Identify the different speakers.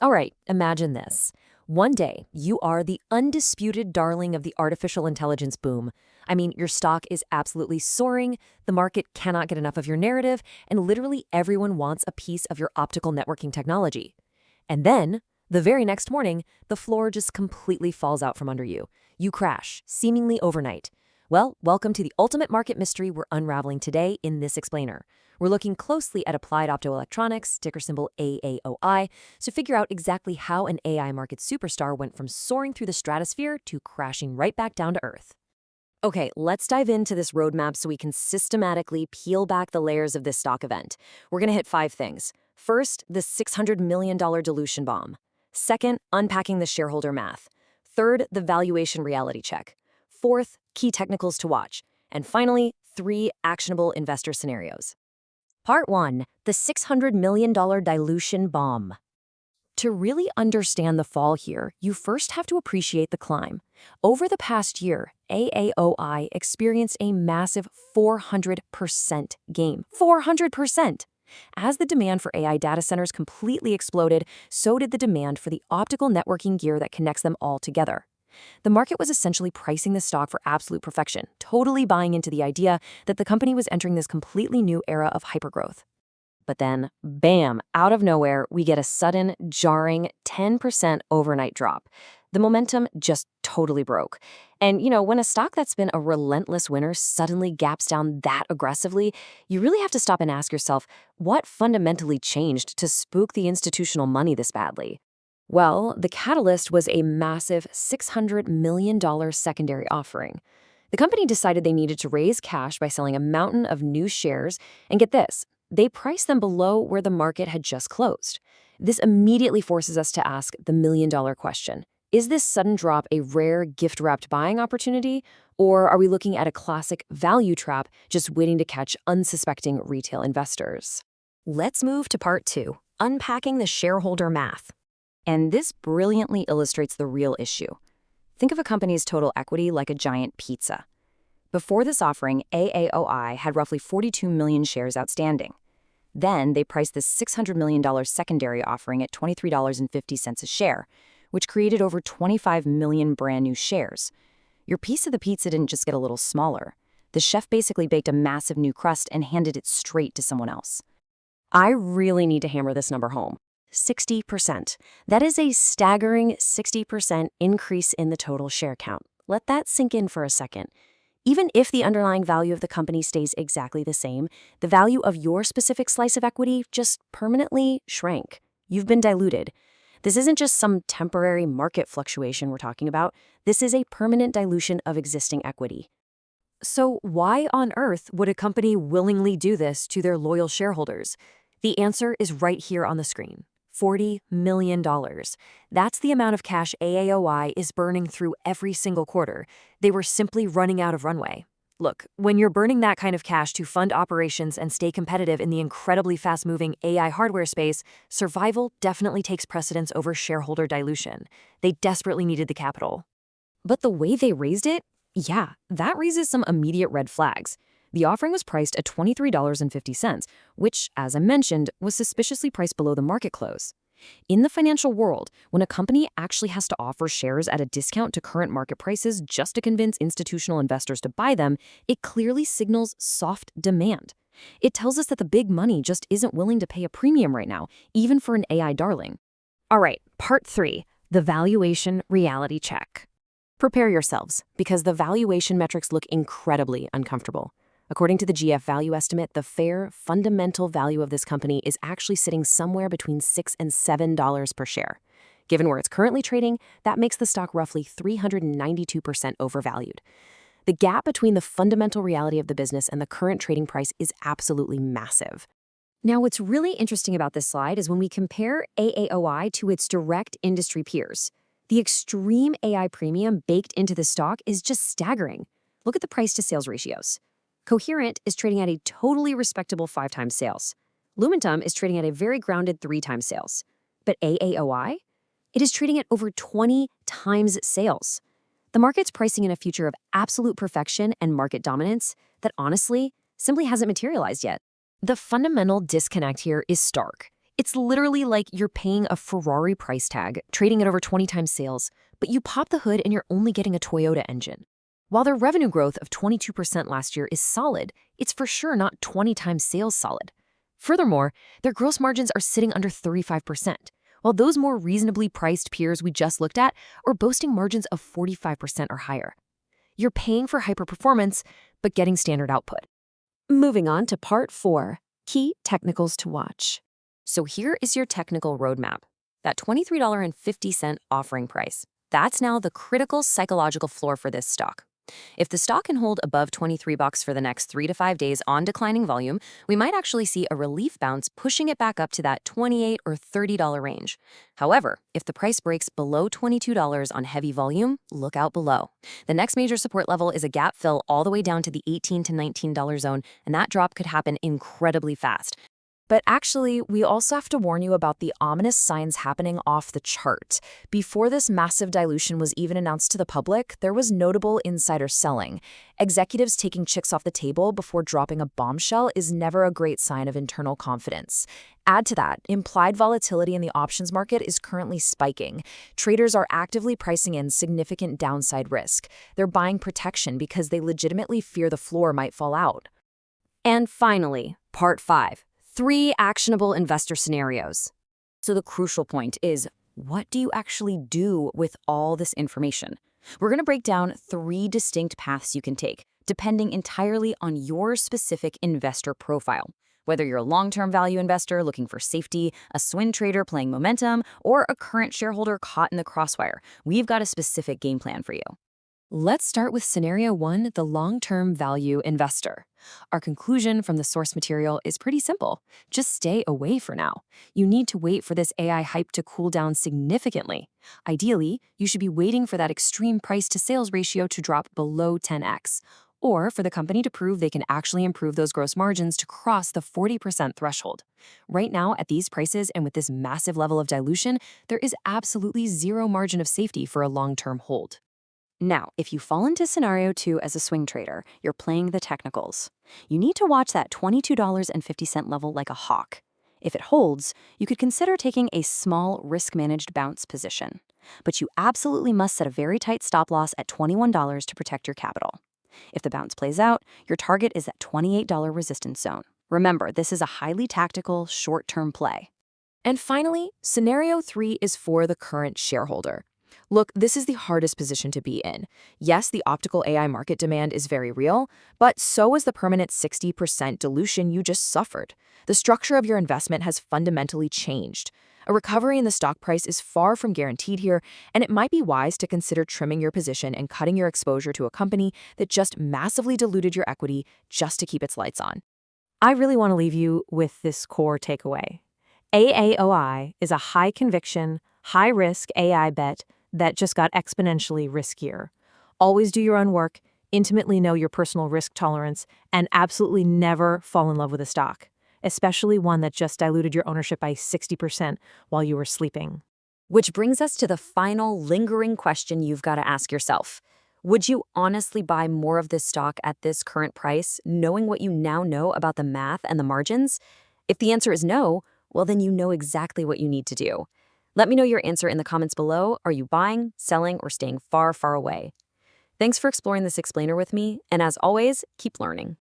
Speaker 1: All right, imagine this. One day, you are the undisputed darling of the artificial intelligence boom. I mean, your stock is absolutely soaring, the market cannot get enough of your narrative, and literally everyone wants a piece of your optical networking technology. And then, the very next morning, the floor just completely falls out from under you. You crash, seemingly overnight. Well, welcome to the ultimate market mystery we're unraveling today in this explainer. We're looking closely at applied optoelectronics, ticker symbol AAOI, to figure out exactly how an AI market superstar went from soaring through the stratosphere to crashing right back down to Earth. Okay, let's dive into this roadmap so we can systematically peel back the layers of this stock event. We're going to hit 5 things. First, the $600 million dilution bomb. Second, unpacking the shareholder math. Third, the valuation reality check. Fourth, key technicals to watch. And finally, 3 actionable investor scenarios. Part 1, the $600 million dilution bomb. To really understand the fall here, you first have to appreciate the climb. Over the past year, AAOI experienced a massive 400% gain. 400%! As the demand for AI data centers completely exploded, so did the demand for the optical networking gear that connects them all together. The market was essentially pricing the stock for absolute perfection, totally buying into the idea that the company was entering this completely new era of hypergrowth. But then, bam, out of nowhere, we get a sudden, jarring 10% overnight drop. The momentum just totally broke. And, when a stock that's been a relentless winner suddenly gaps down that aggressively, you really have to stop and ask yourself, what fundamentally changed to spook the institutional money this badly? Well, the catalyst was a massive $600 million secondary offering. The company decided they needed to raise cash by selling a mountain of new shares, and get this, they priced them below where the market had just closed. This immediately forces us to ask the million-dollar question. Is this sudden drop a rare gift-wrapped buying opportunity, or are we looking at a classic value trap just waiting to catch unsuspecting retail investors? Let's move to part 2, unpacking the shareholder math. And this brilliantly illustrates the real issue. Think of a company's total equity like a giant pizza. Before this offering, AAOI had roughly 42 million shares outstanding. Then they priced this $600 million secondary offering at $23.50 a share, which created over 25 million brand new shares. Your piece of the pizza didn't just get a little smaller. The chef basically baked a massive new crust and handed it straight to someone else. I really need to hammer this number home. 60%. That is a staggering 60% increase in the total share count. Let that sink in for a second. Even if the underlying value of the company stays exactly the same, the value of your specific slice of equity just permanently shrank. You've been diluted. This isn't just some temporary market fluctuation we're talking about. This is a permanent dilution of existing equity. So why on earth would a company willingly do this to their loyal shareholders? The answer is right here on the screen. $40 million. That's the amount of cash AAOI is burning through every single quarter. They were simply running out of runway. Look, when you're burning that kind of cash to fund operations and stay competitive in the incredibly fast-moving AI hardware space, survival definitely takes precedence over shareholder dilution. They desperately needed the capital. But the way they raised it? Yeah, that raises some immediate red flags. The offering was priced at $23.50, which, as I mentioned, was suspiciously priced below the market close. In the financial world, when a company actually has to offer shares at a discount to current market prices just to convince institutional investors to buy them, it clearly signals soft demand. It tells us that the big money just isn't willing to pay a premium right now, even for an AI darling. All right, part 3, the valuation reality check. Prepare yourselves, because the valuation metrics look incredibly uncomfortable. According to the GF value estimate, the fair, fundamental value of this company is actually sitting somewhere between $6 and $7 per share. Given where it's currently trading, that makes the stock roughly 392% overvalued. The gap between the fundamental reality of the business and the current trading price is absolutely massive. Now, what's really interesting about this slide is when we compare AAOI to its direct industry peers. The extreme AI premium baked into the stock is just staggering. Look at the price-to-sales ratios. Coherent is trading at a totally respectable 5 times sales. Lumentum is trading at a very grounded 3 times sales. But AAOI? It is trading at over 20 times sales. The market's pricing in a future of absolute perfection and market dominance that honestly simply hasn't materialized yet. The fundamental disconnect here is stark. It's literally like you're paying a Ferrari price tag, trading at over 20 times sales, but you pop the hood and you're only getting a Toyota engine. While their revenue growth of 22% last year is solid, it's for sure not 20 times sales solid. Furthermore, their gross margins are sitting under 35%, while those more reasonably priced peers we just looked at are boasting margins of 45% or higher. You're paying for hyper-performance, but getting standard output. Moving on to part 4, key technicals to watch. So here is your technical roadmap. That $23.50 offering price. That's now the critical psychological floor for this stock. If the stock can hold above $23 for the next 3 to 5 days on declining volume, we might actually see a relief bounce pushing it back up to that $28 or $30 range. However, if the price breaks below $22 on heavy volume, look out below. The next major support level is a gap fill all the way down to the $18 to $19 zone, and that drop could happen incredibly fast. But actually, we also have to warn you about the ominous signs happening off the chart. Before this massive dilution was even announced to the public, there was notable insider selling. Executives taking chicks off the table before dropping a bombshell is never a great sign of internal confidence. Add to that, implied volatility in the options market is currently spiking. Traders are actively pricing in significant downside risk. They're buying protection because they legitimately fear the floor might fall out. And finally, part 5. 3 actionable investor scenarios. So the crucial point is, what do you actually do with all this information? We're going to break down 3 distinct paths you can take, depending entirely on your specific investor profile. Whether you're a long-term value investor looking for safety, a swing trader playing momentum, or a current shareholder caught in the crossfire, we've got a specific game plan for you. Let's start with scenario 1, the long-term value investor. Our conclusion from the source material is pretty simple. Just stay away for now. You need to wait for this AI hype to cool down significantly. Ideally, you should be waiting for that extreme price-to-sales ratio to drop below 10x, or for the company to prove they can actually improve those gross margins to cross the 40% threshold. Right now, at these prices and with this massive level of dilution, there is absolutely zero margin of safety for a long-term hold. Now, if you fall into scenario 2 as a swing trader, you're playing the technicals. You need to watch that $22.50 level like a hawk. If it holds, you could consider taking a small risk-managed bounce position. But you absolutely must set a very tight stop loss at $21 to protect your capital. If the bounce plays out, your target is that $28 resistance zone. Remember, this is a highly tactical, short-term play. And finally, scenario 3 is for the current shareholder. Look, this is the hardest position to be in. Yes, the optical AI market demand is very real, but so is the permanent 60% dilution you just suffered. The structure of your investment has fundamentally changed. A recovery in the stock price is far from guaranteed here, and it might be wise to consider trimming your position and cutting your exposure to a company that just massively diluted your equity just to keep its lights on. I really want to leave you with this core takeaway. AAOI is a high-conviction, high-risk AI bet that just got exponentially riskier. Always do your own work, intimately know your personal risk tolerance, and absolutely never fall in love with a stock, especially one that just diluted your ownership by 60% while you were sleeping. Which brings us to the final lingering question you've got to ask yourself. Would you honestly buy more of this stock at this current price, knowing what you now know about the math and the margins? If the answer is no, well, then you know exactly what you need to do. Let me know your answer in the comments below. Are you buying, selling, or staying far, far away? Thanks for exploring this explainer with me, and as always, keep learning.